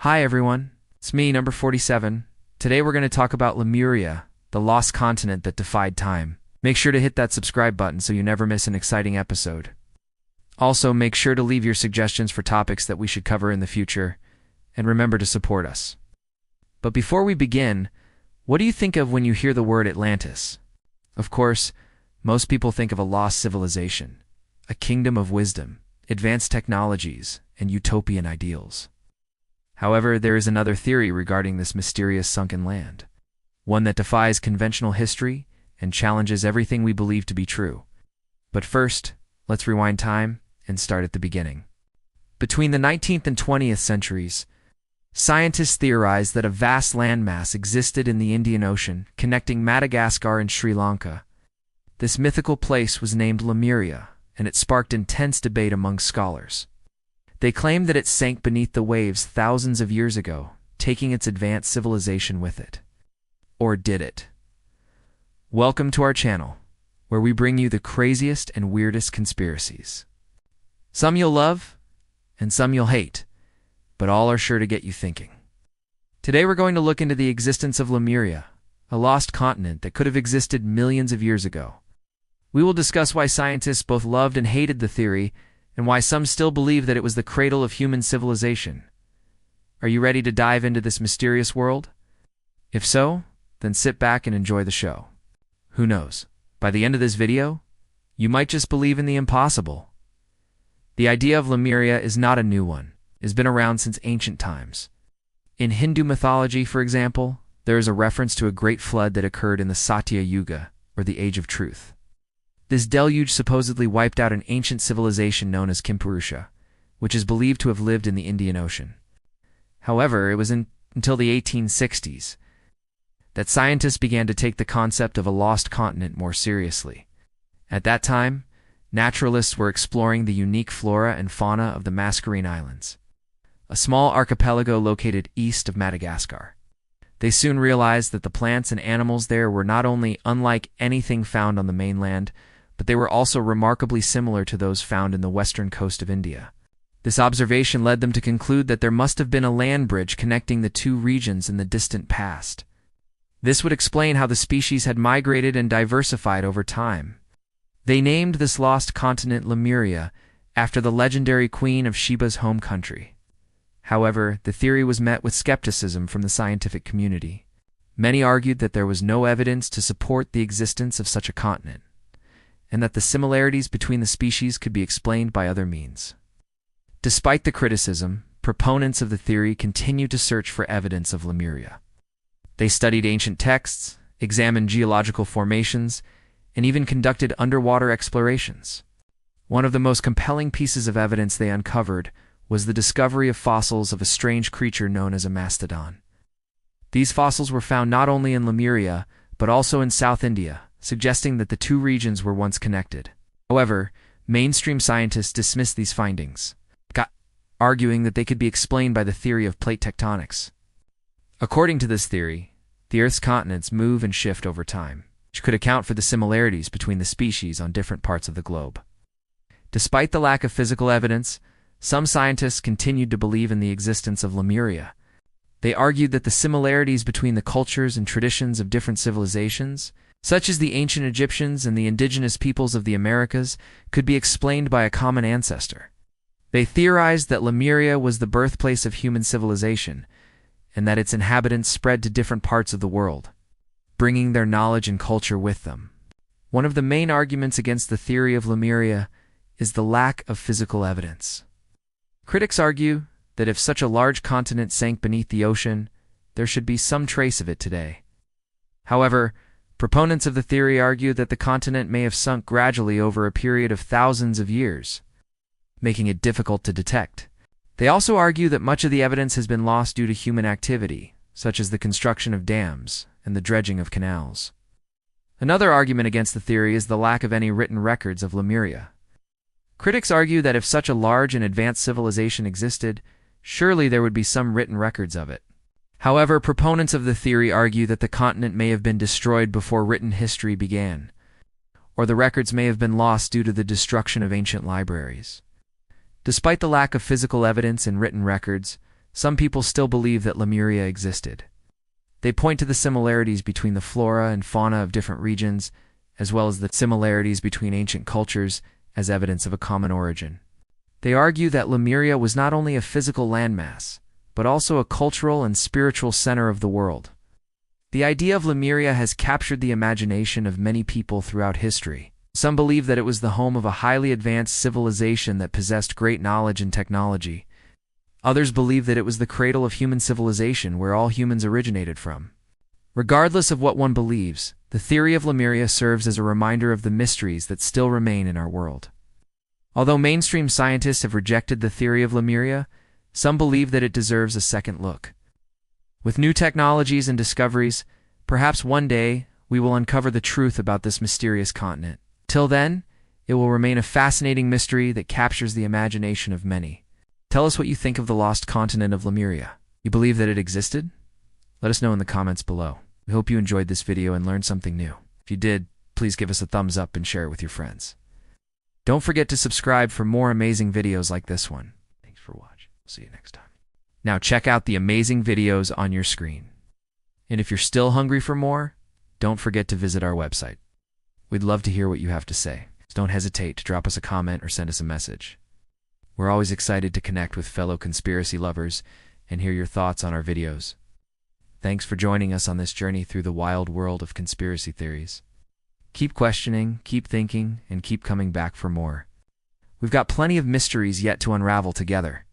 Hi everyone, it's me, number 47. Today we're going to talk about Lemuria, the lost continent that defied time. Make sure to hit that subscribe button so you never miss an exciting episode. Also, make sure to leave your suggestions for topics that we should cover in the future, and remember to support us. But before we begin, what do you think of when you hear the word Atlantis? Of course, most people think of a lost civilization, a kingdom of wisdom, advanced technologies, and utopian ideals. However, there is another theory regarding this mysterious sunken land, one that defies conventional history and challenges everything we believe to be true. But first, let's rewind time and start at the beginning. Between the 19th and 20th centuries, scientists theorized that a vast landmass existed in the Indian Ocean, connecting Madagascar and Sri Lanka. This mythical place was named Lemuria, and it sparked intense debate among scholars. They claimed that it sank beneath the waves thousands of years ago, taking its advanced civilization with it. Or did it? Welcome to our channel, where we bring you the craziest and weirdest conspiracies. Some you'll love, and some you'll hate, but all are sure to get you thinking. Today we're going to look into the existence of Lemuria, a lost continent that could have existed millions of years ago. We will discuss why scientists both loved and hated the theory, and why some still believe that it was the cradle of human civilization. Are you ready to dive into this mysterious world? If so, then sit back and enjoy the show. Who knows, by the end of this video, you might just believe in the impossible. The idea of Lemuria is not a new one. It has been around since ancient times. In Hindu mythology, for example, there is a reference to a great flood that occurred in the Satya Yuga, or the Age of Truth. This deluge supposedly wiped out an ancient civilization known as Kimpurusha, which is believed to have lived in the Indian Ocean. However, it was until the 1860s that scientists began to take the concept of a lost continent more seriously. At that time, naturalists were exploring the unique flora and fauna of the Mascarene Islands, a small archipelago located east of Madagascar. They soon realized that the plants and animals there were not only unlike anything found on the mainland, but they were also remarkably similar to those found in the western coast of India. This observation led them to conclude that there must have been a land bridge connecting the two regions in the distant past. This would explain how the species had migrated and diversified over time. They named this lost continent Lemuria after the legendary queen of Sheba's home country. However, the theory was met with skepticism from the scientific community. Many argued that there was no evidence to support the existence of such a continent, and that the similarities between the species could be explained by other means. Despite the criticism, proponents of the theory continued to search for evidence of Lemuria. They studied ancient texts, examined geological formations, and even conducted underwater explorations. One of the most compelling pieces of evidence they uncovered was the discovery of fossils of a strange creature known as a mastodon. These fossils were found not only in Lemuria, but also in South India, suggesting that the two regions were once connected. However, mainstream scientists dismissed these findings, arguing that they could be explained by the theory of plate tectonics. According to this theory, the Earth's continents move and shift over time, which could account for the similarities between the species on different parts of the globe. Despite the lack of physical evidence, some scientists continued to believe in the existence of Lemuria. They argued that the similarities between the cultures and traditions of different civilizations, such as the ancient Egyptians and the indigenous peoples of the Americas, could be explained by a common ancestor. They theorized that Lemuria was the birthplace of human civilization, and that its inhabitants spread to different parts of the world, bringing their knowledge and culture with them. One of the main arguments against the theory of Lemuria is the lack of physical evidence. Critics argue that if such a large continent sank beneath the ocean, there should be some trace of it today. However, proponents of the theory argue that the continent may have sunk gradually over a period of thousands of years, making it difficult to detect. They also argue that much of the evidence has been lost due to human activity, such as the construction of dams and the dredging of canals. Another argument against the theory is the lack of any written records of Lemuria. Critics argue that if such a large and advanced civilization existed, surely there would be some written records of it. However, proponents of the theory argue that the continent may have been destroyed before written history began, or the records may have been lost due to the destruction of ancient libraries. Despite the lack of physical evidence and written records, some people still believe that Lemuria existed. They point to the similarities between the flora and fauna of different regions, as well as the similarities between ancient cultures as evidence of a common origin. They argue that Lemuria was not only a physical landmass, but also a cultural and spiritual center of the world. The idea of Lemuria has captured the imagination of many people throughout history. Some believe that it was the home of a highly advanced civilization that possessed great knowledge and technology. Others believe that it was the cradle of human civilization where all humans originated from. Regardless of what one believes, the theory of Lemuria serves as a reminder of the mysteries that still remain in our world. Although mainstream scientists have rejected the theory of Lemuria, some believe that it deserves a second look. With new technologies and discoveries, perhaps one day we will uncover the truth about this mysterious continent. Till then, it will remain a fascinating mystery that captures the imagination of many. Tell us what you think of the lost continent of Lemuria. You believe that it existed? Let us know in the comments below. We hope you enjoyed this video and learned something new. If you did, please give us a thumbs up and share it with your friends. Don't forget to subscribe for more amazing videos like this one. Thanks for watching. See you next time. Now check out the amazing videos on your screen. And if you're still hungry for more, don't forget to visit our website. We'd love to hear what you have to say. So don't hesitate to drop us a comment or send us a message. We're always excited to connect with fellow conspiracy lovers and hear your thoughts on our videos. Thanks for joining us on this journey through the wild world of conspiracy theories. Keep questioning, keep thinking, and keep coming back for more. We've got plenty of mysteries yet to unravel together.